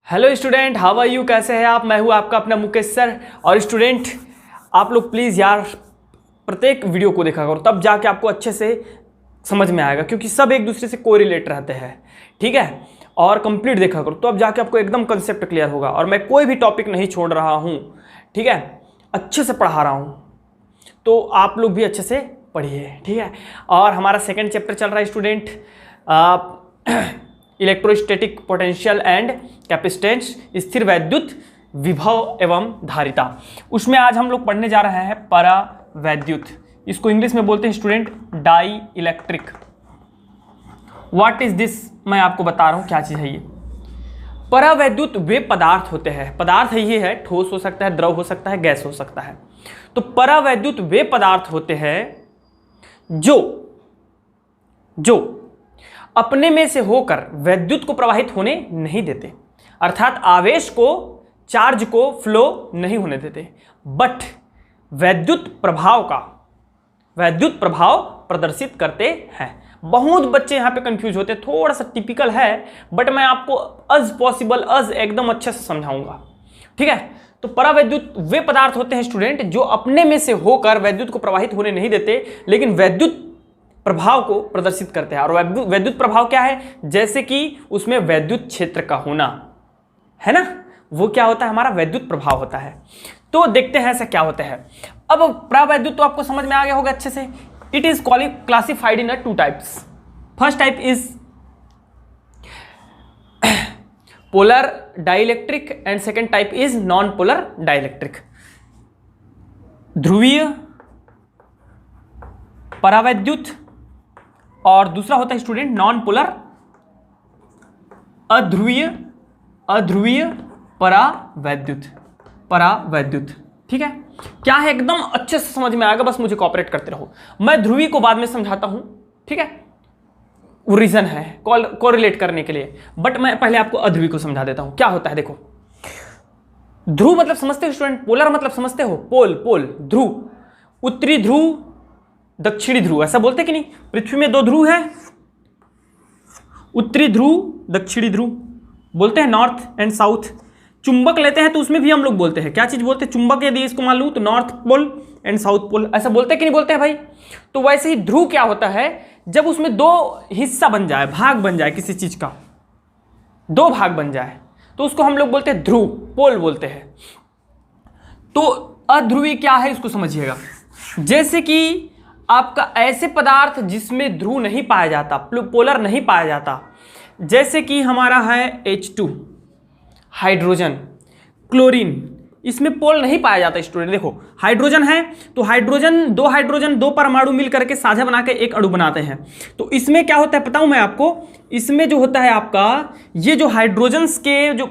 Hello student, how are you? कैसे हैं आप? मैं हूं आपका अपना मुकेश सर। और स्टूडेंट, आप लोग प्लीज़ यार प्रत्येक वीडियो को देखा करो, तब जाके आपको अच्छे से समझ में आएगा, क्योंकि सब एक दूसरे से कोरिलेट रहते हैं। ठीक है, और कंप्लीट देखा करो, तो अब जाके आपको एकदम कंसेप्ट क्लियर होगा। और मैं कोई भी टॉपिक नहीं छोड़ रहा हूँ, ठीक है, अच्छे से पढ़ा रहा हूँ, तो आप लोग भी अच्छे से पढ़िए। ठीक है, और हमारा सेकेंड चैप्टर चल रहा है student, electrostatic potential and capacitance, स्थिर वैद्युत विभव एवं धारिता। उसमें आज हम लोग पढ़ने जा रहे हैं परावैद्युत। इसको इंग्लिश में बोलते हैं student dielectric. What is this? मैं आपको बता रहा हूं क्या चीज है ये। परावैद्युत वे पदार्थ होते हैं, पदार्थ ये है, ठोस हो सकता है, द्रव हो सकता है, गैस हो सकता है। तो परावैद्युत वे पदार्थ होते हैं जो अपने में से होकर वैद्युत को प्रवाहित होने नहीं देते, अर्थात आवेश को, चार्ज को फ्लो नहीं होने देते, बट वैद्युत प्रभाव प्रदर्शित करते हैं। बहुत बच्चे यहां पे कंफ्यूज होते हैं, थोड़ा सा टिपिकल है, बट मैं आपको अज पॉसिबल एकदम अच्छे से समझाऊंगा। ठीक है, तो परावैद्युत वे पदार्थ होते हैं स्टूडेंट जो अपने में से होकर वैद्युत को प्रवाहित होने नहीं देते, लेकिन वैद्युत प्रभाव को प्रदर्शित करते हैं। और वैद्युत प्रभाव क्या है? जैसे कि उसमें वैद्युत क्षेत्र का होना है ना, वो क्या होता है? हमारा वैद्युत प्रभाव होता है। तो देखते हैं ऐसा क्या होता है। अब परावैद्युत तो आपको समझ में आ गया होगा अच्छे से। It is classified in two types. First type is polar dielectric and second type is non polar dielectric. ध्रुवीय परावैद्युत और दूसरा होता है स्टूडेंट नॉन पोलर अध्रुवीय परावैद्युत। ठीक है, क्या है एकदम अच्छे से समझ में आएगा, बस मुझे कोऑपरेट करते रहो। मैं ध्रुवी को बाद में समझाता हूं, ठीक है, वो रीजन है कोरिलेट करने के लिए, बट मैं पहले आपको अध्रुवी को समझा देता हूं क्या होता है। देखो, ध्रुव मतलब समझते हो स्टूडेंट? पोलर मतलब समझते हो? पोल ध्रुव, उत्तरी ध्रुव, दक्षिणी ध्रुव, ऐसा बोलते कि नहीं? पृथ्वी में दो ध्रुव है, उत्तरी ध्रुव, दक्षिणी ध्रुव, बोलते हैं नॉर्थ एंड साउथ। चुंबक लेते हैं तो उसमें भी हम लोग बोलते हैं, क्या चीज बोलते हैं? चुंबक यदि इसको मान लूं तो north pole and south pole, ऐसा बोलते हैं कि नहीं बोलते हैं भाई? तो वैसे ही ध्रुव क्या होता है? जब उसमें दो हिस्सा बन जाए, भाग बन जाए, किसी चीज का दो भाग बन जाए, तो उसको हम लोग बोलते हैं ध्रुव, पोल बोलते हैं। तो अध्रुवी क्या है इसको समझिएगा। जैसे कि आपका ऐसे पदार्थ जिसमें ध्रुव नहीं पाया जाता, पोलर नहीं पाया जाता, जैसे कि हमारा है H2, हाइड्रोजन, क्लोरीन, इसमें पोल नहीं पाया जाता स्टूडेंट। देखो, हाइड्रोजन है तो हाइड्रोजन दो परमाणु मिल करके साझा बना के एक अणु बनाते हैं। तो इसमें क्या होता है बताऊं मैं आपको? इसमें जो होता है आपका, ये जो हाइड्रोजन्स के जो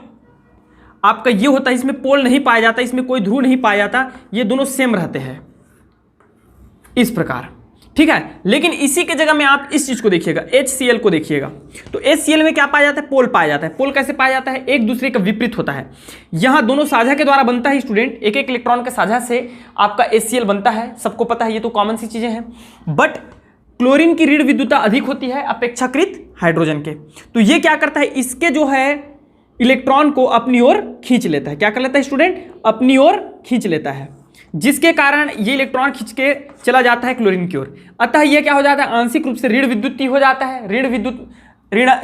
आपका ये होता है, इसमें पोल नहीं पाया जाता, इसमें कोई ध्रुव नहीं पाया जाता, ये दोनों सेम रहते हैं इस प्रकार। ठीक है, लेकिन इसी के जगह में आप इस चीज को देखिएगा, HCl को देखिएगा। तो HCl में क्या पाया जाता है? पोल पाया जाता है। पोल कैसे पाया जाता है? एक दूसरे का विपरीत होता है। यहां दोनों साझा के द्वारा बनता है स्टूडेंट, एक एक इलेक्ट्रॉन के साझा से आपका HCl बनता है, सबको पता है, ये तो कॉमन सी चीजें हैं। बट क्लोरीन की ऋण विद्युतता अधिक होती है अपेक्षाकृत हाइड्रोजन के। तो ये क्या करता है? इसके जो है इलेक्ट्रॉन को अपनी ओर खींच लेता है। क्या कर लेता है स्टूडेंट? अपनी ओर खींच लेता है, जिसके कारण ये इलेक्ट्रॉन खींच के चला जाता है क्लोरीन की ओर। अतः ये क्या हो जाता है? आंशिक रूप से ऋण विद्युत हो जाता है,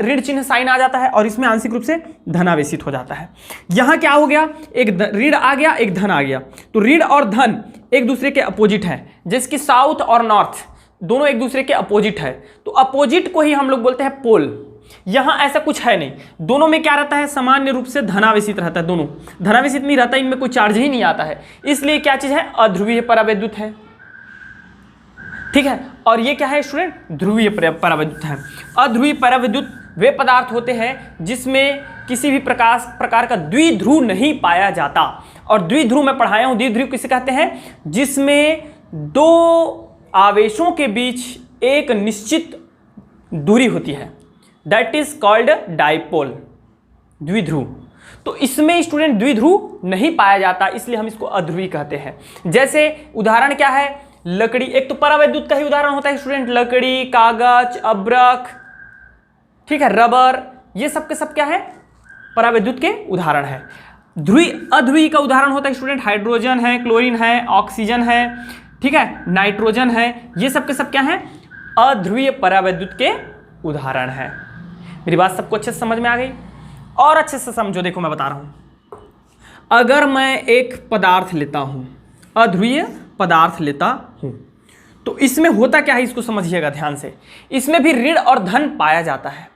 ऋण चिन्ह साइन आ जाता है, और इसमें आंशिक रूप से धनावेशित हो जाता है। यहां क्या हो गया? एक ऋण आ गया, एक धन आ गया। तो ऋण और धन एक दूसरे के अपोजिट है, जैसे कि साउथ और नॉर्थ दोनों एक दूसरे के अपोजिट है, तो अपोजिट को ही हम लोग बोलते हैं पोल। यहां ऐसा कुछ है नहीं, दोनों में क्या रहता है? सामान्य रूप से धनावेशित रहता है, दोनों धनावेशित नहीं रहता, इनमें कोई चार्ज ही नहीं आता है, इसलिए क्या चीज है? अध्रुवीय परावैद्युत है। ठीक है, और ये क्या है स्टूडेंट? ध्रुवीय परावैद्युत है। अध्रुवीय परावैद्युत वे पदार्थ होते हैं जिसमें किसी भी प्रकार का द्विध्रुव नहीं पाया जाता। और द्विध्रुव मैं पढ़ाया हूं, द्विध्रुव किसे कहते हैं? जिसमें दो आवेशों के बीच एक निश्चित दूरी होती है, दैट इज कॉल्ड डाइपोल, द्विध्रुव। तो इसमें स्टूडेंट द्विध्रुव नहीं पाया जाता, इसलिए हम इसको अध्रुवी कहते हैं। जैसे उदाहरण क्या है? लकड़ी, एक तो परावैद्युत का ही उदाहरण होता है स्टूडेंट, लकड़ी, कागज, अब्रक, ठीक है, रबर, ये सब के सब क्या है? परावैद्युत के उदाहरण है। ध्रुवीय अध्रुवीय का उदाहरण होता है स्टूडेंट हाइड्रोजन है, क्लोरीन है, ऑक्सीजन है, ठीक है, नाइट्रोजन है, ये सब के सब क्या है, अध्रुवीय परावैद्युत के उदाहरण है। मेरी बात सबको अच्छे से समझ में आ गई? और अच्छे से समझो, देखो मैं बता रहा हूं, अगर मैं एक पदार्थ लेता हूं, अध्रुवीय पदार्थ लेता हूं, तो इसमें होता क्या है, इसको समझिएगा ध्यान से। इसमें भी ऋण और धन पाया जाता है,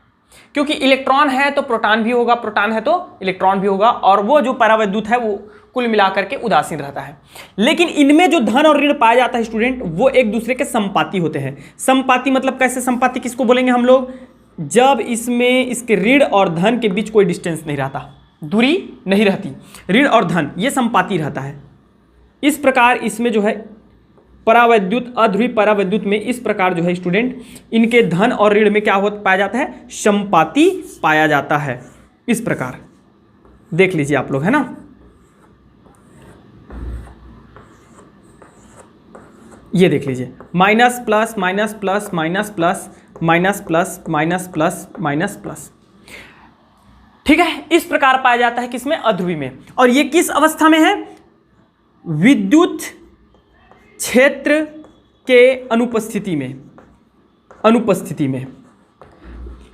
क्योंकि इलेक्ट्रॉन है तो प्रोटॉन भी होगा, प्रोटॉन है तो इलेक्ट्रॉन भी होगा, और वो जो परावैद्युत है वो कुल मिलाकर के उदासीन रहता है। लेकिन इनमें जो धन और ऋण पाया जाता है स्टूडेंट, वो एक दूसरे के संपाती होते हैं। संपाती मतलब कैसे संपाती, किसको बोलेंगे हम लोग, जब इसमें इसके ऋण और धन के बीच कोई डिस्टेंस नहीं रहता, दूरी नहीं रहती, ऋण और धन ये संपाती रहता है। इस प्रकार इसमें जो है परावैद्युत, अध्रुवीय परावैद्युत में इस प्रकार जो है स्टूडेंट, इनके धन और ऋण में क्या होता पाया जाता है, संपाती पाया जाता है। इस प्रकार देख लीजिए आप लोग, है ना। ये देख लीजिए, minus plus minus plus minus plus minus plus minus plus minus plus, ठीक है। इस प्रकार पाया जाता है किसमें, अध्रुवीय में। और ये किस अवस्था में है, विद्युत क्षेत्र के अनुपस्थिति में, अनुपस्थिति में,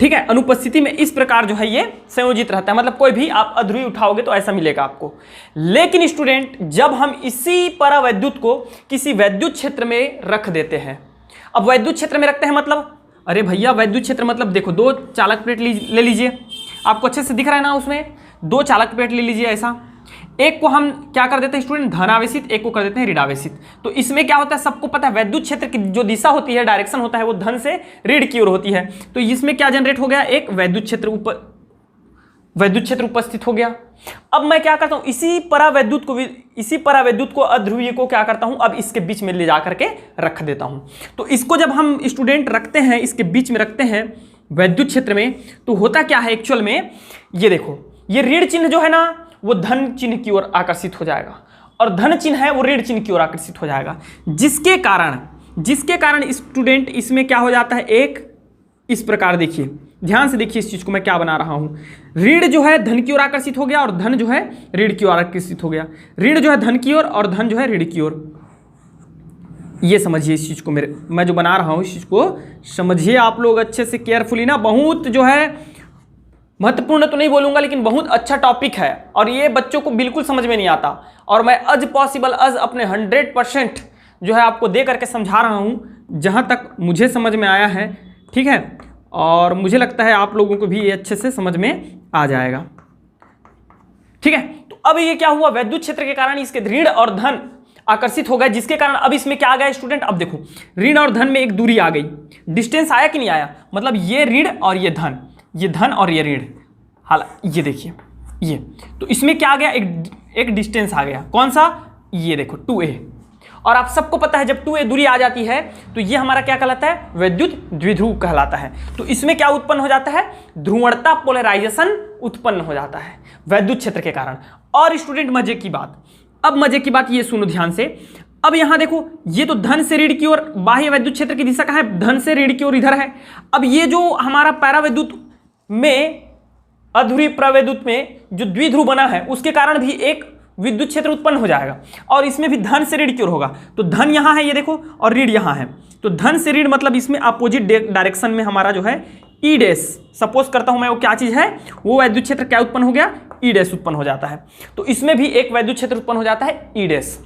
ठीक है, अनुपस्थिति में इस प्रकार जो है ये संयोजित रहता है। मतलब कोई भी आप अध्रुवीय उठाओगे तो ऐसा मिलेगा आपको। लेकिन स्टूडेंट जब हम इसी परावैद्युत को किसी वैद्युत क्षेत्र में रख देते हैं, अब वैद्युत क्षेत्र में रखते हैं मतलब, अरे भैया वैद्युत क्षेत्र मतलब देखो, दो चालक प्लेट ले लीजिए, आपको अच्छे से दिख रहा है ना, उसमें दो चालक प्लेट ले लीजिए ऐसा, एक को हम क्या कर देते हैं स्टूडेंट, धनावेशित, एक को कर देते हैं ऋणावेशित। तो इसमें क्या होता है, सबको पता है वैद्युत क्षेत्र की जो दिशा होती है, डायरेक्शन होता है, वो धन से ऋण की ओर होती है। तो इसमें क्या जनरेट हो गया, एक वैद्युत क्षेत्र उपस्थित हो गया। अब मैं क्या करता हूं, इसी परावैद्युत को अध्रुवीय को क्या करता हूं, अब इसके बीच में ले जाकर के रख देता हूं। तो इसको जब हम स्टूडेंट रखते हैं, इसके बीच में रखते हैं वैद्युत क्षेत्र में, तो होता क्या है एक्चुअल में, ये देखो, ये ऋण चिन्ह जो है ना वो धन चिन्ह की ओर आकर्षित हो जाएगा, और धन चिन्ह है वो ऋण चिन्ह की ओर आकर्षित हो जाएगा, जिसके कारण स्टूडेंट इसमें क्या हो जाता है, एक इस प्रकार देखिए, ध्यान से देखिए इस चीज को मैं क्या बना रहा हूं, ऋण जो है धन की ओर आकर्षित हो गया और धन जो है ऋण की ओर आकर्षित हो गया, ऋण जो है धन की ओर और धन जो है ऋण की ओर। ये समझिए इस चीज को, मैं जो बना रहा हूं इस चीज को समझिए आप लोग अच्छे से, केयरफुली ना। बहुत जो है महत्वपूर्ण तो नहीं बोलूंगा, लेकिन बहुत अच्छा टॉपिक है, और ये बच्चों को बिल्कुल समझ में नहीं आता, और मैं अज पॉसिबल अपने 100% जो है आपको दे करके समझा रहा हूं जहां तक मुझे समझ में आया है, ठीक है। और मुझे लगता है आप लोगों को भी ये अच्छे से समझ में आ जाएगा, ठीक है। तो अब ये क्या हुआ, वैद्युत क्षेत्र के कारण इसके ऋण और धन आकर्षित हो गए, जिसके कारण अब इसमें क्या आ गया स्टूडेंट, अब देखो ऋण और धन में एक दूरी आ गई, डिस्टेंस आया कि नहीं आया, मतलब ये ऋण और ये धन, ये धन और ये ऋण, हालांकि ये देखिए ये, तो इसमें क्या आ गया, एक डिस्टेंस आ गया, कौन सा, ये देखो 2a। और आप सबको पता है जब 2a दूरी आ जाती है तो ये हमारा क्या कहलाता है, वैद्युत द्विध्रुव कहलाता है। तो इसमें क्या उत्पन्न हो जाता है, ध्रुवणता, पोलराइजेशन उत्पन्न हो जाता है वैद्युत क्षेत्र के कारण। और स्टूडेंट मजे की बात, अब मजे की बात ये सुनो ध्यान से, अब यहां देखो ये तो धन से ऋण की ओर, बाह्य वैद्युत क्षेत्र की दिशा कहां है, धन से ऋण की ओर इधर है। अब ये जो हमारा परावैद्युत में, अध्रुवीय परावैद्युत में जो द्विध्रुव बना है, उसके कारण भी एक विद्युत क्षेत्र उत्पन्न हो जाएगा, और इसमें भी धन से ऋण की ओर होगा। तो धन यहां है ये देखो, और ऋण यहां है, तो धन से ऋण मतलब इसमें अपोजिट डायरेक्शन में हमारा जो है ई डैश, सपोज करता हूं मैं, वो क्या चीज है, वो वैद्युत क्षेत्र क्या उत्पन्न हो गया, ई डैश उत्पन्न हो जाता है। तो इसमें भी एक वैद्युत क्षेत्र उत्पन्न हो जाता है, ई डैश।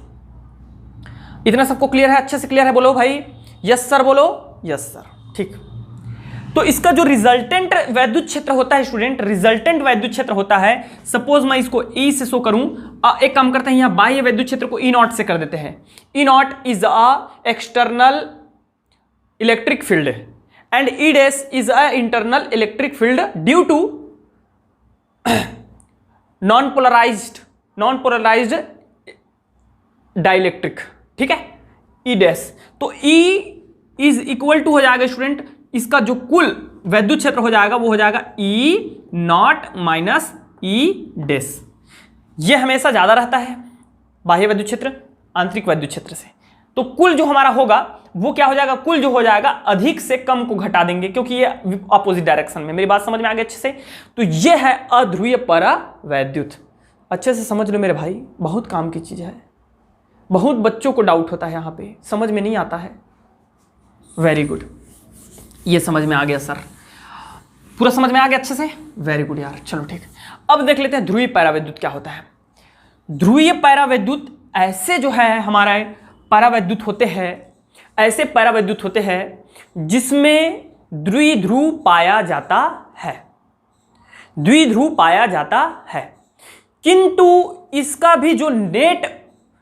इतना सबको क्लियर है, अच्छे से क्लियर है, बोलो भाई यस सर, बोलो यस सर, ठीक। तो इसका जो रिजल्टेंट वैद्युत क्षेत्र होता है स्टूडेंट, रिजल्टेंट वैद्युत क्षेत्र होता है, सपोज मैं इसको ई से शो करूं, एक काम करते हैं यहां बाह्य वैद्युत क्षेत्र को ई नॉट से कर देते हैं। E naught is a external electric field and E dash is a internal electric field due to non polarized dielectric, ठीक है, ई डैश। तो ई इज इक्वल टू हो जाएगा स्टूडेंट, इसका जो कुल वैद्युत क्षेत्र हो जाएगा वो हो जाएगा ई नॉट माइनस ई डैश। ये हमेशा ज्यादा रहता है बाह्य वैद्युत क्षेत्र आंतरिक वैद्युत क्षेत्र से, तो कुल जो हमारा होगा वो क्या हो जाएगा, कुल जो हो जाएगा अधिक से कम को घटा देंगे, क्योंकि ये अपोजिट डायरेक्शन में। मेरी बात समझ में आ गई अच्छे से? तो ये है अध्रुवीय परावैद्युत। अच्छे से समझ लो मेरे भाई, बहुत काम की चीज है। बहुत बच्चों को डाउट होता है यहाँ पे, समझ में नहीं आता है। वेरी गुड, ये समझ में आ गया सर, पूरा समझ में आ गया अच्छे से, वेरी गुड यार। चलो ठीक, अब देख लेते हैं ध्रुवीय परावैद्युत क्या होता है। ध्रुवीय परावैद्युत ऐसे जो है हमारा परावैद्युत होते हैं, ऐसे परावैद्युत होते हैं जिसमें द्विध्रुव पाया जाता है, द्विध्रुव पाया जाता है, किंतु इसका भी जो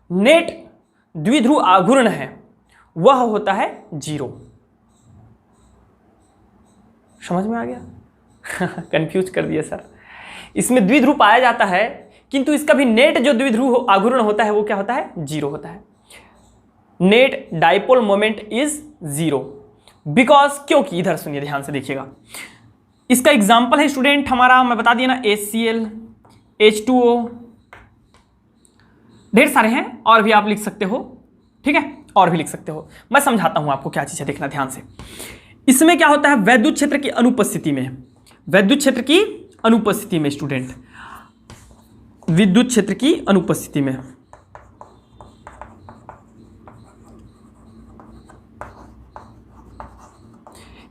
नेट द्विध्रुव आघूर्ण है वह होता है 0। समझ में आ गया? कंफ्यूज कर दिया सर। इसमें द्विध्रुव पाया जाता है किंतु इसका भी नेट जो द्विध्रुव आघूर्ण होता है वो क्या होता है, 0 होता है। Net dipole moment is 0 because, क्योंकि इधर सुनिए ध्यान से देखिएगा, इसका एग्जाम्पल है स्टूडेंट हमारा, मैं बता दिया ना, HCl, H2O, ढेर सारे हैं और भी आप लिख सकते हो, ठीक है, और भी लिख सकते हो। मैं समझाता हूं आपको क्या चीज है, देखना ध्यान से। इसमें क्या होता है, वैद्युत क्षेत्र की अनुपस्थिति में, वैद्युत क्षेत्र की अनुपस्थिति में स्टूडेंट, विद्युत क्षेत्र की अनुपस्थिति में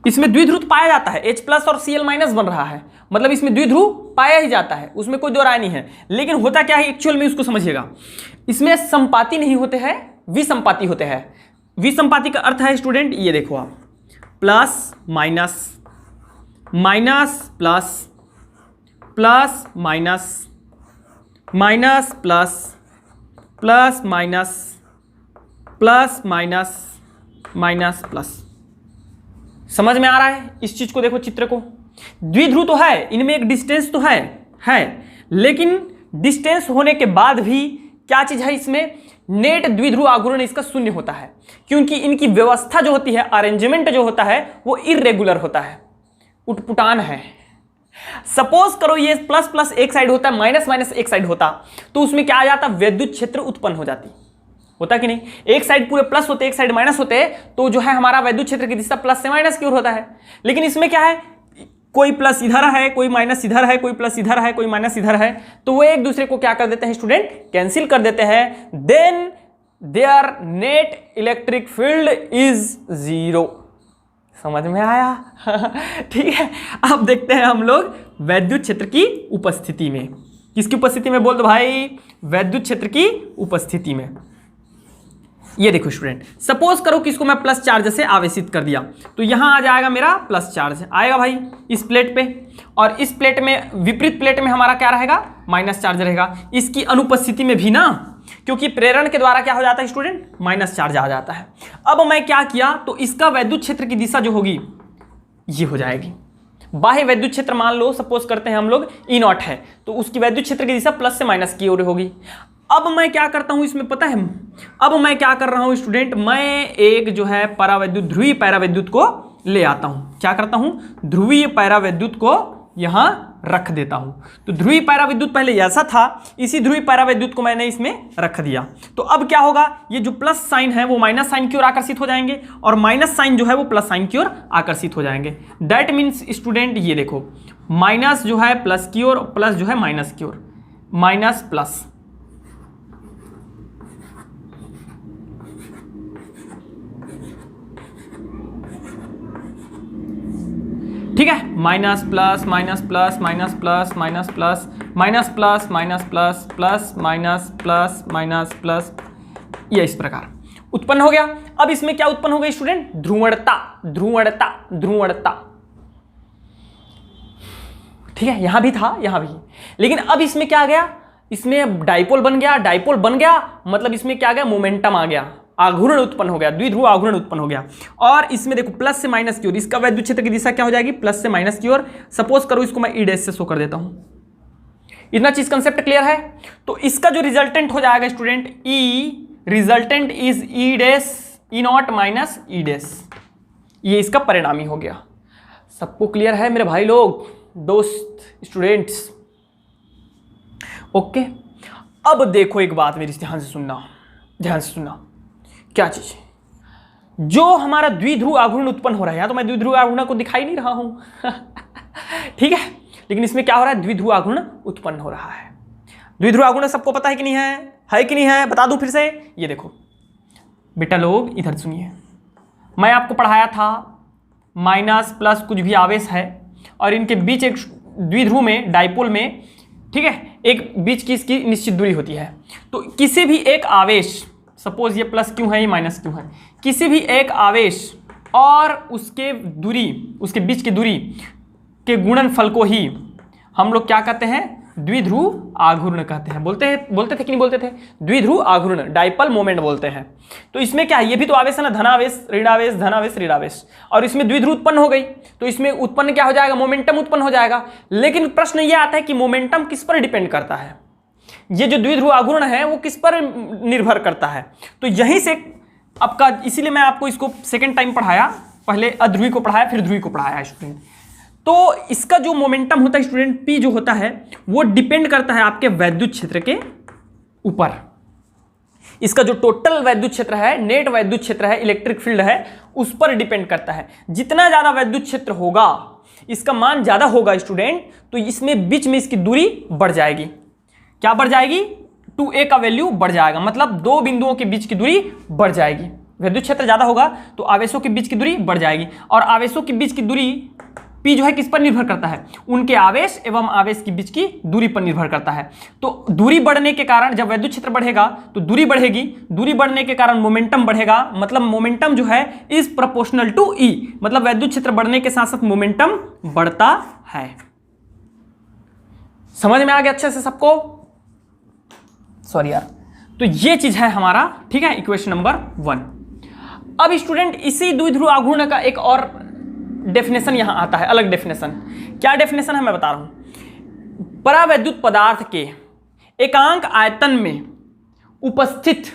इसमें द्विध्रुव पाया जाता है, H+ और Cl- बन रहा है, मतलब इसमें द्विध्रुव पाया ही जाता है, उसमें कोई दो राय नहीं है। लेकिन होता क्या है एक्चुअल में, उसको समझिएगा, इसमें संपाती नहीं होते हैं, विसंपाती होते हैं। विसंपाती का अर्थ है स्टूडेंट, ये देखो आप, plus minus, minus plus, plus minus, minus plus, plus minus, plus minus, minus plus. समझ में आ रहा है इस चीज को? देखो चित्र को, द्विध्रुव तो है, इनमें एक डिस्टेंस तो है, लेकिन डिस्टेंस होने के बाद भी क्या चीज है इसमें, नेट द्विध्रुव आघूर्ण इसका 0 होता है, क्योंकि इनकी व्यवस्था जो होती है, अरेंजमेंट जो होता है वो इरेगुलर होता है, उटपुटान है। सपोज करो ये प्लस प्लस एक साइड होता है, माइनस माइनस एक साइड होता, तो उसमें क्या आ जाता, वैद्युत क्षेत्र उत्पन्न हो जाती, होता कि नहीं? एक साइड पूरे प्लस होते, एक साइड माइनस होते, तो जो है हमारा वैद्युत क्षेत्र की दिशा प्लस से माइनस की ओर होता है। लेकिन इसमें क्या है, कोई प्लस इधर है, कोई माइनस इधर है, कोई प्लस इधर है, कोई माइनस इधर है, तो वो एक दूसरे को क्या कर देते हैं स्टूडेंट, कैंसिल कर देते हैं। Then there net electric field is 0। समझ में आया? ठीक है, अब देखते हैं हम लोग वैद्युत क्षेत्र की उपस्थिति में। किसकी उपस्थिति में बोल दो भाई? वैद्युत क्षेत्र की उपस्थिति में। ये देखो स्टूडेंट, सपोज करो कि इसको मैं प्लस चार्ज से आवेशित कर दिया, तो यहां आ जाएगा मेरा प्लस चार्ज आएगा भाई इस प्लेट पे, और इस प्लेट में, विपरीत प्लेट में हमारा क्या रहेगा, माइनस चार्ज रहेगा। इसकी अनुपस्थिति में भी ना, क्योंकि प्रेरण के द्वारा क्या हो जाता है स्टूडेंट, माइनस चार्ज आ जाता है। अब मैं क्या किया, तो इसका वैद्युत क्षेत्र की दिशा जो होगी ये हो जाएगी। बाह्य वैद्युत क्षेत्र मान लो, सपोज करते हैं हम लोग E0 है, तो उसकी वैद्युत क्षेत्र की दिशा प्लस से माइनस की ओर होगी। अब मैं क्या करता हूं इसमें पता है, अब मैं क्या कर रहा हूं स्टूडेंट, मैं एक जो है परावैद्युत, ध्रुवीय परावैद्युत को ले आता हूं। क्या करता हूं, ध्रुवीय परावैद्युत को यहां रख देता हूं। तो ध्रुवीय परावैद्युत पहले ऐसा था, इसी ध्रुवीय परावैद्युत को मैंने इसमें रख दिया। तो अब क्या होगा, ये जो प्लस साइन है वो माइनस साइन की ओर आकर्षित हो जाएंगे, और माइनस साइन जो है वो प्लस साइन की ओर आकर्षित हो जाएंगे। दैट मीन्स स्टूडेंट, ये देखो, माइनस जो है प्लस की ओर, प्लस जो है माइनस की ओर, माइनस प्लस, ठीक है, minus plus, minus plus, minus plus, minus plus, minus plus, minus plus, plus minus plus, minus plus, ये इस प्रकार उत्पन्न हो गया। अब इसमें क्या उत्पन्न हो गई स्टूडेंट, ध्रुवणता, ध्रुवणता, ध्रुवणता। ठीक है, यहां भी था, यहां भी, लेकिन अब इसमें क्या आ गया, इसमें डाइपोल बन गया। डाइपोल बन गया मतलब इसमें क्या आ गया, मोमेंटम आ गया, आघूर्ण उत्पन्न हो गया, द्विध्रुव आघूर्ण उत्पन्न हो गया। और इसमें देखो प्लस से माइनस की ओर, इसका वैद्युत क्षेत्र की दिशा क्या हो जाएगी, प्लस से माइनस की ओर। सपोज करो इसको मैं ई डैश से शो कर देता हूं। इतना चीज कंसेप्ट क्लियर है? तो इसका जो रिजल्टेंट हो जाएगा student, E resultant is E dash, E not minus E dash, ये इसका परिणामी हो गया। सबको क्लियर है मेरे भाई लोग, दोस्त, स्टूडेंट्स? ओके, अब देखो एक बात मेरी ध्यान से सुनना, ध्यान से सुनना। क्या चीज? जो हमारा द्विध्रुव आघूर्ण उत्पन्न हो रहा है, यहाँ तो मैं द्विध्रुव आघूर्ण को दिखाई नहीं रहा हूं ठीक है, लेकिन इसमें क्या हो रहा है, द्विध्रुव आघूर्ण उत्पन्न हो रहा है। द्विध्रुव आघूर्ण सबको पता है कि नहीं है कि नहीं है? बता दूं फिर से। ये देखो बेटा लोग इधर सुनिए, मैं आपको पढ़ाया था माइनस प्लस कुछ भी आवेश है और इनके बीच एक द्विध्रुव में, डाइपोल में, ठीक है, एक बीच की इसकी निश्चित दूरी होती है। तो किसी भी एक आवेश, सपोज ये प्लस क्यों है, ये माइनस क्यों है, किसी भी एक आवेश और उसके दूरी, उसके बीच की दूरी के गुणनफल को ही हम लोग क्या कहते हैं, द्विध्रुव आघूर्ण कहते हैं। बोलते थे कि नहीं बोलते थे? द्विध्रुव आघूर्ण, डाइपोल मोमेंट बोलते हैं। तो इसमें क्या है, ये भी तो आवेश है ना, धनावेश ऋणावेश, धनावेश ऋणावेश, और इसमें द्विध्रुव उत्पन्न हो गई, तो इसमें उत्पन्न क्या हो जाएगा, मोमेंटम उत्पन्न हो जाएगा। लेकिन प्रश्न ये आता है कि मोमेंटम किस पर डिपेंड करता है, ये जो द्विध्रुव आघूर्ण है वो किस पर निर्भर करता है। तो यहीं से आपका, इसीलिए मैं आपको इसको सेकेंड टाइम पढ़ाया, पहले अध्रुवी को पढ़ाया फिर ध्रुवी को पढ़ाया स्टूडेंट। तो इसका जो मोमेंटम होता है स्टूडेंट, पी जो होता है वो डिपेंड करता है आपके वैद्युत क्षेत्र के ऊपर। इसका जो टोटल वैद्युत क्षेत्र है, नेट वैद्युत क्षेत्र है, इलेक्ट्रिक फील्ड है, उस पर डिपेंड करता है। जितना ज्यादा वैद्युत क्षेत्र होगा, इसका मान ज्यादा होगा स्टूडेंट, तो इसमें बीच में इसकी दूरी बढ़ जाएगी। क्या बढ़ जाएगी? 2a का वैल्यू बढ़ जाएगा, मतलब दो बिंदुओं के बीच की दूरी बढ़ जाएगी। वैद्युत क्षेत्र ज्यादा होगा तो आवेशों के बीच की दूरी बढ़ जाएगी, और आवेशों के बीच की दूरी P जो है किस पर निर्भर करता है, उनके आवेश एवं आवेश के बीच की दूरी पर निर्भर करता है। तो दूरी बढ़ने के कारण, जब वैद्युत क्षेत्र बढ़ेगा तो दूरी बढ़ेगी, दूरी बढ़ने के कारण मोमेंटम बढ़ेगा, मतलब मोमेंटम जो है इज प्रोपोर्शनल टू E, मतलब वैद्युत क्षेत्र बढ़ने के साथ साथ मोमेंटम बढ़ता है। समझ में आ गया अच्छे से सबको? सॉरी यार, तो ये चीज है हमारा, ठीक है, इक्वेशन नंबर 1। अब स्टूडेंट इसी द्विध्रुव आघूर्ण का एक और डेफिनेशन यहां आता है, अलग डेफिनेशन। क्या डेफिनेशन है मैं बता रहा हूं। परावैद्युत पदार्थ के एकांक आयतन में उपस्थित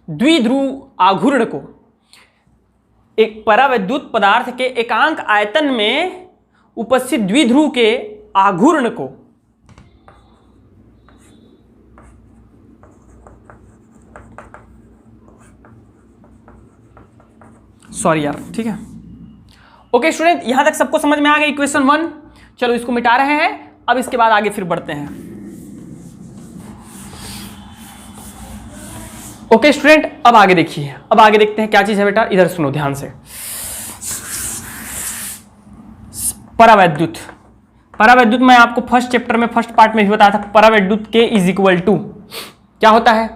द्विध्रुव आघूर्ण को, एक परावैद्युत पदार्थ के एकांक आयतन में उपस्थित द्विध्रुव के आघूर्ण को सॉरी यार, ठीक है, ओके स्टूडेंट, यहां तक सबको समझ में आ गया इक्वेशन 1। चलो इसको मिटा रहे हैं, अब इसके बाद आगे फिर बढ़ते हैं। ओके स्टूडेंट, अब आगे देखिए, अब आगे देखते हैं क्या चीज है बेटा, इधर सुनो ध्यान से। परावैद्युत, परावैद्युत मैं आपको फर्स्ट चैप्टर में, फर्स्ट पार्ट में भी बताया था। परावैद्युत के इज इक्वल टू क्या होता है,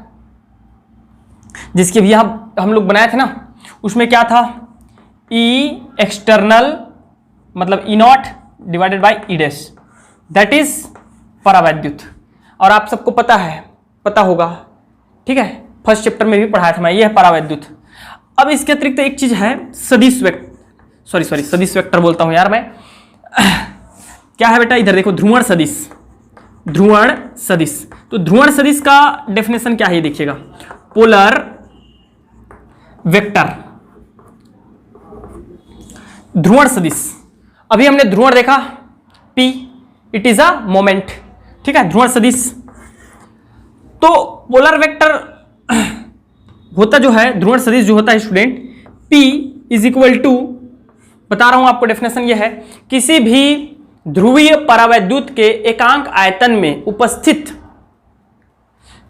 जिसके भी हम लोग बनाए थे ना, उसमें क्या था, E एक्सटर्नल मतलब E naught divided by E dash, that is परावैद्युत। और आप सबको पता है, पता होगा, ठीक है, फर्स्ट चैप्टर में भी पढ़ाया था मैं, ये है परावैद्युत। अब इसके अतिरिक्त एक चीज है सदिश वेक्टर, सॉरी सदिश वेक्टर बोलता हूं यार मैं क्या है बेटा, इधर देखो, ध्रुवण सदिश, ध्रुवण सदिश। तो ध्रुवण सदिश का डेफिनेशन क्या है, ये देखिएगा, पोलर वेक्टर, ध्रुवण सदिश। अभी हमने ध्रुवण देखा P, it is a moment, ठीक है, ध्रुवण सदिश। तो पोलर वेक्टर होता जो है, ध्रुवण सदिश जो होता है student, P is equal to, बता रहा हूं आपको डेफिनेशन ये है, किसी भी ध्रुवीय परावैद्युत के एकांक आयतन में उपस्थित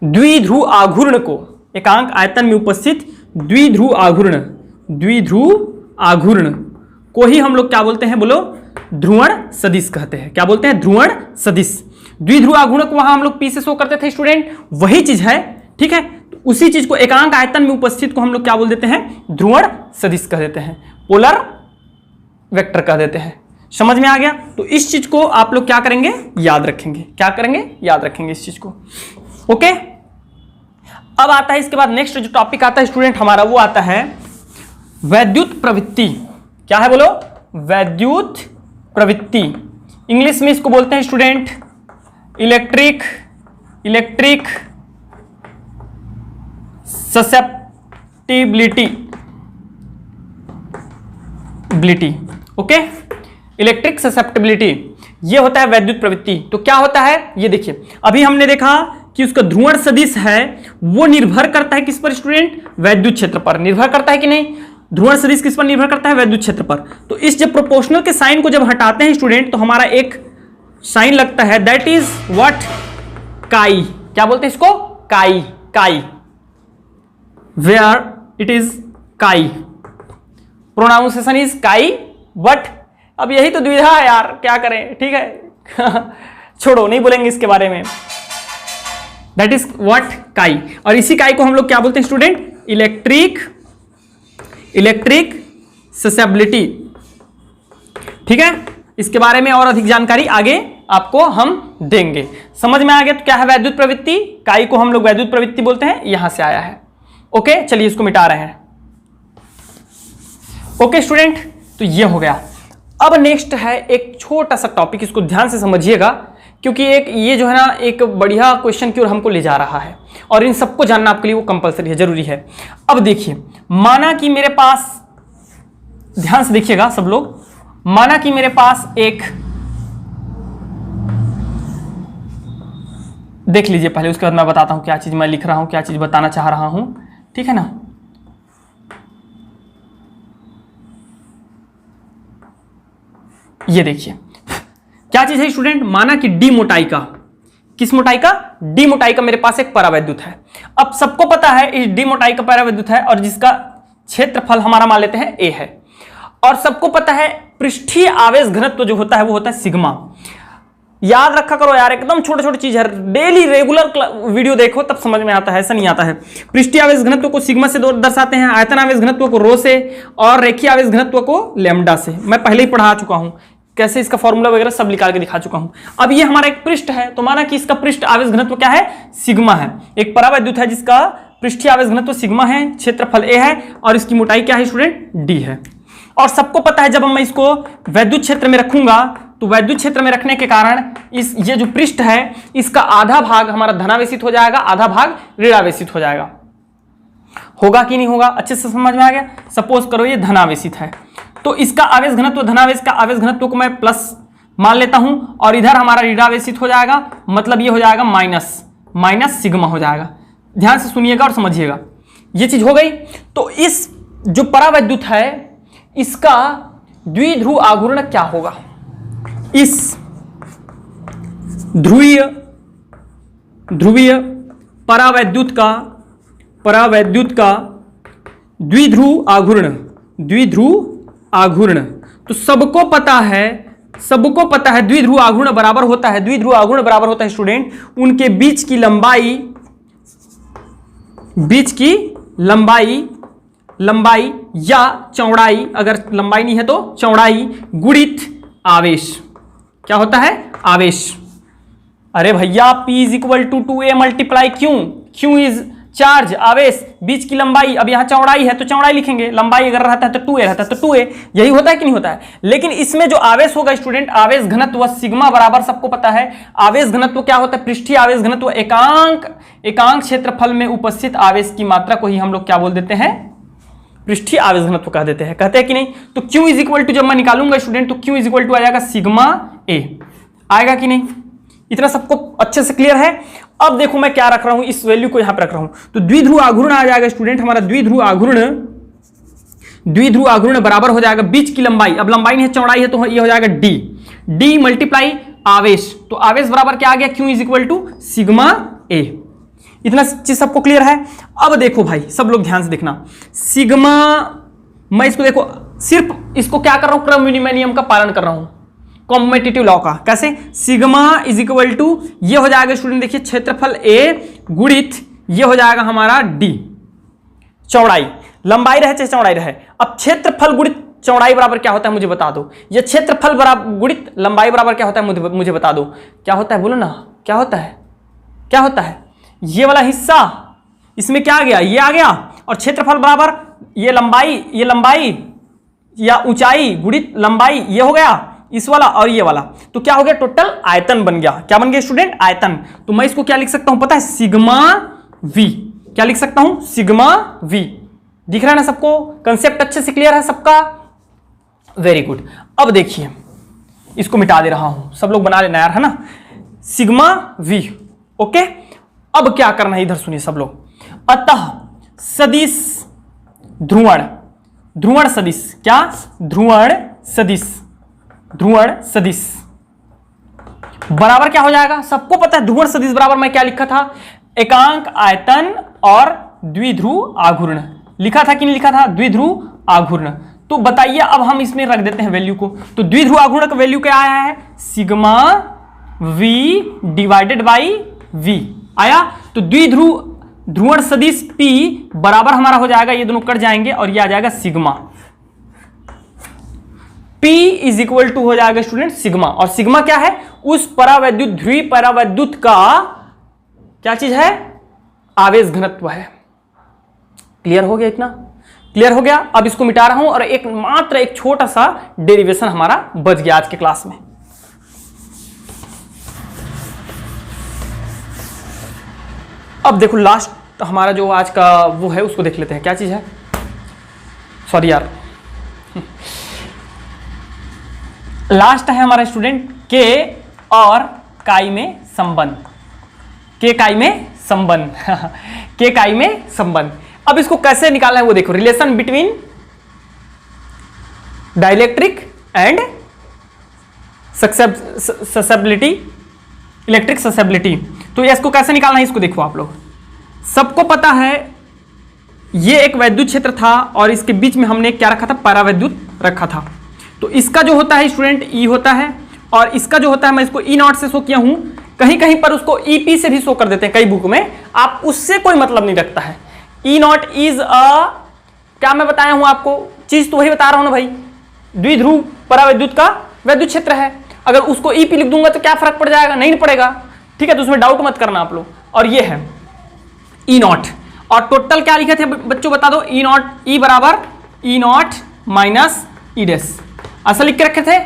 द्विध्रुव आघूर्ण को, एकांक आयतन में उपस्थित द्विध्रुव आघूर्ण, द्विध्रुव आघूर्ण को ही हम लोग क्या बोलते हैं, बोलो, ध्रुवण सदिश कहते हैं। क्या बोलते हैं, ध्रुवण सदिश। द्विध्रुव आघूर्ण को वहां हम लोग P से शो करते थे स्टूडेंट, वही चीज है, ठीक है। तो उसी चीज को, एकांक आयतन में उपस्थित को हम लोग क्या बोल देते हैं, ध्रुवण सदिश कह देते हैं, पोलर वेक्टर कह देते हैं। समझ में आ गया? तो इस चीज को आप लोग क्या करेंगे, याद रखेंगे। क्या करेंगे, याद रखेंगे इस चीज को। ओके, अब आता है इसके बाद नेक्स्ट जो टॉपिक आता है स्टूडेंट हमारा, वो आता है वैद्युत प्रवृत्ति। क्या है बोलो, वैद्युत प्रवृत्ति। इंग्लिश में इसको बोलते हैं student electric susceptibility, okay, electric susceptibility, ये होता है वैद्युत प्रवृत्ति। तो क्या होता है ये देखिए, अभी हमने देखा कि उसका ध्रुवण सदिश है वो निर्भर करता है किस पर स्टूडेंट? वैद्युत क्षेत्र पर। निर्भर करता है कि नहीं? ध्रुवण सदिश किस पर निर्भर करता है? वैद्युत क्षेत्र पर। तो इस जब प्रोपोर्शनल के साइन को जब हटाते हैं स्टूडेंट तो हमारा एक साइन लगता है, दैट इज व्हाट? काई। क्या बोलते हैं इसको? काई। काई, वेयर इट इज काई, प्रोनाउंसिएशन इज काई, बट अब यही तो द्विधा है यार, क्या करें, ठीक है छोड़ो, नहीं बोलेंगे इसके बारे में। That is what? काई। और इसी काई को हम लोग क्या बोलते हैं स्टूडेंट? Electric susceptibility. ठीक है, इसके बारे में और अधिक जानकारी आगे आपको हम देंगे। समझ में आ गया? तो क्या है वैद्युत प्रवृत्ति? काई को हम लोग वैद्युत प्रवृत्ति बोलते हैं, यहां से आया है। ओके, चलिए इसको मिटा रहे हैं। ओके स्टूडेंट, तो ये हो गया। अब नेक्स्ट है एक छोटा सा टॉपिक, इसको ध्यान से समझिएगा क्योंकि एक ये जो है ना एक बढ़िया क्वेश्चन की ओर हमको ले जा रहा है और इन सबको जानना आपके लिए वो कंपलसरी है, जरूरी है। अब देखिए, माना कि मेरे पास, ध्यान से देखिएगा सब लोग, माना कि मेरे पास एक, देख लीजिए पहले, उसके बाद मैं बताता हूं क्या चीज मैं लिख रहा हूं, क्या चीज बताना चाह रहा हूं, ठीक है ना। ये देखिए क्या चीज है स्टूडेंट? माना कि डी मोटाई का, किस मोटाई का? डी मोटाई का मेरे पास एक परावैद्युत है। अब सबको पता है इस डी मोटाई का परावैद्युत है और जिसका क्षेत्रफल हमारा मान लेते हैं ए है, और सबको पता है पृष्ठीय आवेश घनत्व जो होता है वो होता है सिग्मा। याद रखा करो यार, एकदम छोटे छोटे चीज है, डेली रेगुलर वीडियो देखो तब समझ में आता है, ऐसा नहीं आता है। पृष्ठीय आवेश घनत्व को सिग्मा से दर्शाते हैं, आयतन आवेश घनत्व को रो से, और रेखीय आवेश घनत्व को लैम्डा से। मैं पहले ही पढ़ा चुका हूं, कैसे इसका फॉर्मूला वगैरह सब निकाल के दिखा चुका हूं। अब ये हमारा एक पृष्ठ है, तो माना कि इसका पृष्ठ आवेश घनत्व क्या है? सिग्मा है। एक परावैद्युत है जिसका पृष्ठीय आवेश घनत्व सिग्मा है, क्षेत्रफल ए है, और इसकी मोटाई क्या है स्टूडेंट? डी है। और सबको पता है जब मैं इसको वैद्युत क्षेत्र में रखूंगा तो वैद्युत क्षेत्र में रखने के कारण इस ये जो पृष्ठ है इसका आधा भाग हमारा धनावेशित हो जाएगा, आधा भाग ऋणावेशित हो जाएगा। होगा कि नहीं होगा? अच्छे से समझ में आ गया? सपोज करो ये धनावेशित है तो इसका आवेश घनत्व, धनावेश का आवेश घनत्व को मैं प्लस मान लेता हूं और इधर हमारा ऋणावेशित हो जाएगा, मतलब ये हो जाएगा माइनस सिग्मा हो जाएगा। ध्यान से सुनिएगा और समझिएगा, ये चीज हो गई। तो इस जो परावैद्युत है इसका द्विध्रुव आघूर्ण क्या होगा? इस ध्रुवीय परावैद्युत का द्विध्रुव आघूर्ण, तो सबको पता है द्विध्रुव आघूर्ण बराबर होता है स्टूडेंट उनके बीच की लंबाई या चौड़ाई, अगर लंबाई नहीं है तो चौड़ाई गुणित आवेश। क्या होता है? आवेश। अरे भैया P is equal to 2a multiply Q is charge, आवेश, बीच की लंबाई, अब यहां चौड़ाई है तो चौड़ाई लिखेंगे, लंबाई अगर रहता है तो 2a रहता है तो 2a, यही होता है कि नहीं होता है? लेकिन इसमें जो आवेश होगा स्टूडेंट, आवेश घनत्व सिग्मा बराबर, सबको पता है आवेश घनत्व क्या होता है? पृष्ठीय आवेश घनत्व एकांक क्षेत्रफल में उपस्थित आवेश की मात्रा को ही हम लोग क्या बोल देते हैं? पृष्ठीय आवेश घनत्व कह देते हैं, कहते हैं कि नहीं? तो Q इज इक्वल टू, जब मैं निकालूंगा स्टूडेंट, तो Q इज इक्वल टू आ जाएगा सिग्मा A, आएगा कि नहीं? इतना सबको अच्छे से क्लियर है? अब देखो मैं क्या रख रहा हूं, इस वैल्यू को यहां पर रख रहा हूं, तो द्विध्रुव आघूर्ण आ जाएगा स्टूडेंट हमारा। द्विध्रुव आघूर्ण बराबर हो जाएगा बीच की लंबाई, अब लंबाई नहीं है चौड़ाई है तो ये हो जाएगा डी मल्टीप्लाई आवेश, तो आवेश बराबर क्या आ गया? Q is equal to sigma A। इतना चीज सबको क्लियर है? अब देखो भाई सब लोग ध्यान से देखना, सिग्मा, मैं इसको देखो सिर्फ इसको क्या कर रहा हूं? क्रम विनिमय नियम का पालन कर रहा हूं, कॉम्पिटिटिव लॉ का। कैसे? सिग्मा इज इक्वल टू, ये हो जाएगा स्टूडेंट देखिए क्षेत्रफल ए गुणित ये हो जाएगा हमारा डी, चौड़ाई, लंबाई रहे चाहे चौड़ाई रहे। अब क्षेत्रफल गुणित चौड़ाई बराबर क्या होता है मुझे बता दो, ये क्षेत्रफल बराबर गुणित लंबाई बराबर क्या होता है मुझे बता दो, क्या होता है? बोलो ना, क्या होता है? ये वाला हिस्सा इसमें क्या आ गया? ये आ गया, और क्षेत्रफल बराबर ये लंबाई या ऊंचाई गुणित लंबाई, ये हो गया इस वाला और ये वाला, तो क्या हो गया? टोटल आयतन बन गया। क्या बन गया स्टूडेंट? आयतन। तो मैं इसको क्या लिख सकता हूं पता है? Sigma we. क्या लिख सकता हूं? Sigma we. दिख रहा है ना सबको? कंसेप्ट अच्छे से क्लियर है सबका? Very good. अब देखिए इसको मिटा दे रहा हूं, सब लोग बना लेना यार, है ना? Sigma we. ओके, अब क्या करना है इधर सुनिए सब लोग। अतः सदिश ध्रुवण, ध्रुवण सदिश, क्या ध्रुवण सदिश, ध्रुवण सदिश बराबर क्या हो जाएगा, सबको पता है ध्रुवण सदिश बराबर मैं क्या लिखा था, एकांक आयतन और द्विध्रुव आघूर्ण लिखा था कि नहीं लिखा था, द्विध्रुव आघूर्ण। तो बताइए अब हम इसमें रख देते हैं वैल्यू को, तो द्विध्रुव आघूर्ण का वैल्यू क्या आया है, sigma v divided by v आया। तो द्विध्रुव ध्रुवण सदिश P बराबर हमारा हो जाएगा, ये दोनों कट जाएंगे और ये आ जाएगा sigma, P is equal to हो जाएगा स्टूडेंट सिग्मा। और सिग्मा क्या है, उस परावैद्युत ध्रुवीय परावैद्युत का क्या चीज है, आवेश घनत्व है। क्लियर हो गया, इतना क्लियर हो गया। अब इसको मिटा रहा हूं और एक मात्र एक छोटा सा डेरिवेशन हमारा बच गया आज के क्लास में। अब देखो लास्ट हमारा जो आज का वो है उसको देख लेते हैं, क्या चीज है, सॉरी यार, लास्ट है हमारा स्टूडेंट के और काई में संबंध, के काई में संबंध के काई में संबंध। अब इसको कैसे निकालना है वो देखो, relation between dielectric and susceptibility, electric susceptibility. तो इसको कैसे निकालना है इसको देखो आप लोग, सबको पता है ये एक वैद्युत क्षेत्र था और इसके बीच में हमने क्या रखा था, परावैद्युत रखा था। तो इसका जो होता है स्टूडेंट ई होता है और इसका जो होता है, मैं इसको ई नॉट से शो किया हूं, कहीं कहीं पर उसको ईपी से भी शो कर देते हैं कई बुक में, आप उससे कोई मतलब नहीं रखता है। ई नॉट इज अ, क्या मैं बताया हूं आपको, चीज तो वही बता रहा हूं ना भाई, द्विध्रुव परावैद्युत का वैद्युत क्षेत्र है। अगर उसको ईपी लिख दूंगा तो क्या फर्क पड़ जाएगा, नहीं पड़ेगा, ठीक है, तो उसमें डाउट मत करना आप लोग। और ये है ई नॉट, और टोटल क्या लिखे थे बच्चों बता दो, ई नॉट, ई बराबर ई नॉट माइनस ई डैश, ऐसा लिख के रखे थे,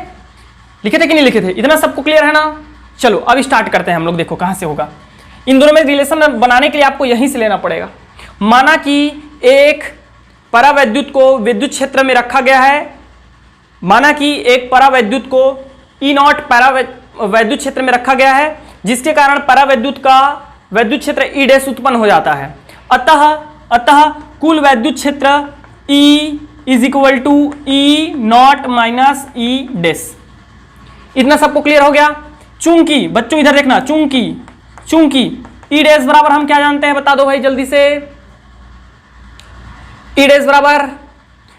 लिखे थे कि नहीं लिखे थे, इतना सबको क्लियर है ना। चलो अब स्टार्ट करते हैं हम लोग, देखो कहां से होगा। इन दोनों में रिलेशन बनाने के लिए आपको यहीं से लेना पड़ेगा। माना कि एक परावैद्युत को विद्युत क्षेत्र में रखा गया है, माना कि एक परावैद्युत को ई नॉट वैद्युत क्षेत्र में रखा गया है, जिसके कारण परावैद्युत का वैद्युत क्षेत्र ई डैश उत्पन्न हो जाता है। अतः कुल वैद्युत क्षेत्र E is equal to E not minus E dash. इतना सबको क्लियर हो गया। चूंकि बच्चों इधर देखना, चूंकि ई डैश बराबर हम क्या जानते हैं, बता दो भाई जल्दी से, ई डैश बराबर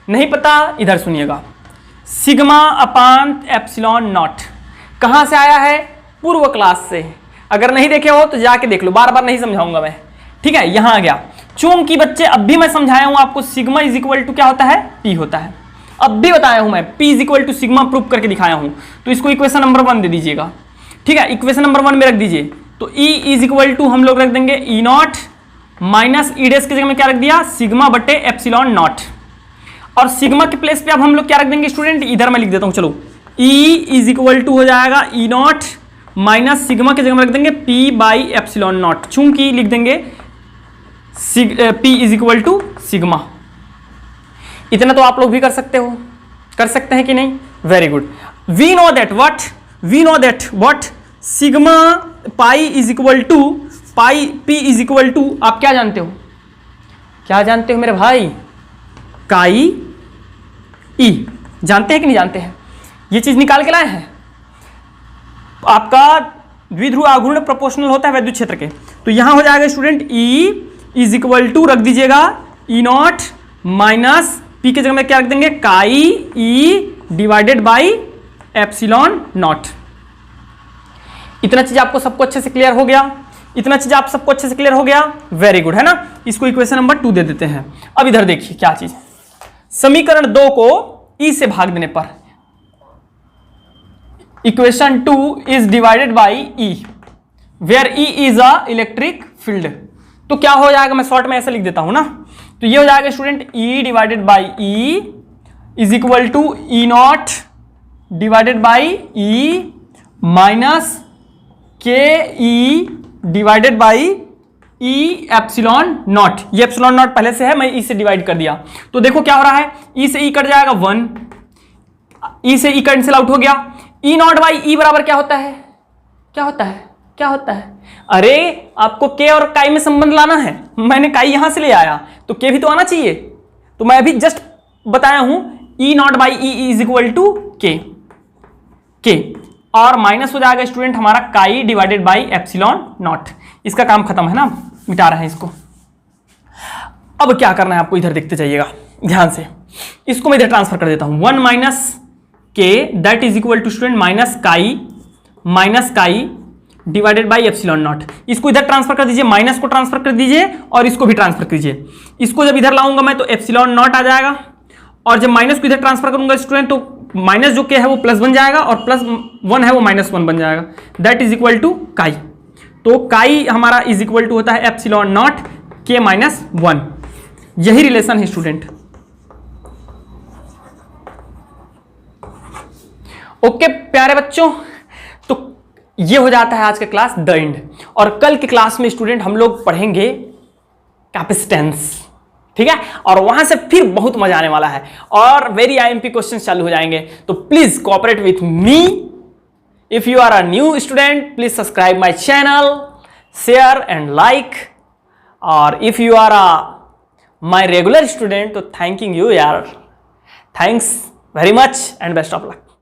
नहीं पता, इधर सुनिएगा, सिग्मा अपान एप्सिलॉन नॉट। कहां से आया है, पूर्व क्लास से, अगर नहीं देखे हो तो जाके देख लो, बार बार नहीं समझाऊंगा मैं, ठीक है, यहां आ गया। चूंकि बच्चे अब भी मैं समझाया हूं आपको, सिग्मा इज इक्वल टू क्या होता है, पी होता है, अब भी बताया हूं मैं, P is equal to sigma proof करके दिखाया हूं। तो इसको इक्वेशन नंबर 1 दे दीजिएगा, ठीक है, इक्वेशन नंबर 1 में रख दीजिए। तो ई इज इक्वल टू हम लोग रख देंगे ई नॉट माइनस ई डैश की जगह में क्या रख दिया, सिग्मा बटे एप्सिलॉन नॉट। और सिग्मा के प्लेस पे अब हम लोग क्या रख देंगे स्टूडेंट, इधर मैं लिख देता हूं, चलो, ई इज इक्वल टू हो जाएगा ई नॉट माइनस सिग्मा की जगह में रख देंगे पी बाई एप्सिलॉन नॉट, चूंकि लिख देंगे P is equal to sigma. इतना तो आप लोग भी कर सकते हो, कर सकते हैं कि नहीं, very good. We know that what sigma pi is equal to pi P is equal to, आप क्या जानते हो, क्या जानते हो मेरे भाई, काई ई, जानते हैं कि नहीं जानते हैं, ये चीज निकाल के लाए हैं। आपका द्विध्रुव आघूर्ण प्रोपोर्शनल होता है वैद्युत क्षेत्र के, तो यहां हो जाएगा student E is equal to रख दीजिएगा ई नॉट माइनस पी के जगह में क्या रख देंगे, काई ई डिवाइडेड बाई एप्सिलॉन नॉट। इतना चीज आपको सबको अच्छे से क्लियर हो गया, इतना चीज आप सबको अच्छे से क्लियर हो गया, वेरी गुड, है ना। इसको इक्वेशन नंबर 2 दे देते हैं। अब इधर देखिए क्या चीज, समीकरण 2 को ई से भाग देने पर equation 2 is divided by E, where E is a electric field. तो क्या हो जाएगा, मैं शॉर्ट में ऐसे लिख देता हूं ना, तो ये हो जाएगा student E divided by E is equal to E naught divided by E minus K E divided by E epsilon naught. ये एप्सिलॉन नॉट पहले से है, मैं ई से डिवाइड कर दिया, तो देखो क्या हो रहा है, ई से ई कट जाएगा 1, ई से ई कैंसिल आउट हो गया, ई नॉट बाई ई बराबर क्या होता है, क्या होता है, क्या होता है? अरे आपको के और काई में संबंध लाना है, मैंने काई यहां से ले आया तो के भी तो आना चाहिए। तो मैं अभी जस्ट बताया हूं E naught by E is equal to K और माइनस हो जाएगा स्टूडेंट हमारा काई डिवाइडेड बाई एप्सिलॉन नॉट। इसका काम खत्म है ना, मिटा रहे हैं इसको। अब क्या करना है आपको, इधर देखते जाइएगा ध्यान से, इसको मैं इधर ट्रांसफर कर देता हूं। 1 minus K that is equal to student minus chi divided by epsilon not. इसको इधर ट्रांसफर कर दीजिए, माइनस को ट्रांसफर कर दीजिए और इसको भी ट्रांसफर कीजिए। इसको जब इधर लाऊंगा मैं तो एप्सिलॉन नॉट आ जाएगा, और जब माइनस को इधर ट्रांसफर करूंगा स्टूडेंट तो माइनस जो के है वो प्लस बन जाएगा और प्लस 1 है वो -1 बन जाएगा। दैट इज इक्वल टू काई। तो काई हमारा इज इक्वल टू होता है एप्सिलॉन नॉट के -1। यही रिलेशन है स्टूडेंट। ओके प्यारे बच्चों, तो ये हो जाता है आज का क्लास द एंड। और कल की क्लास में स्टूडेंट हम लोग पढ़ेंगे कैपेसिटेंस, ठीक है, और वहां से फिर बहुत मजा आने वाला है और वेरी आईएमपी क्वेश्चंस चालू हो जाएंगे। तो please cooperate with me. If you are a new student please subscribe my channel, share and like, और if you are a my regular student तो थैंकिंग यू यार, thanks very much and best of luck.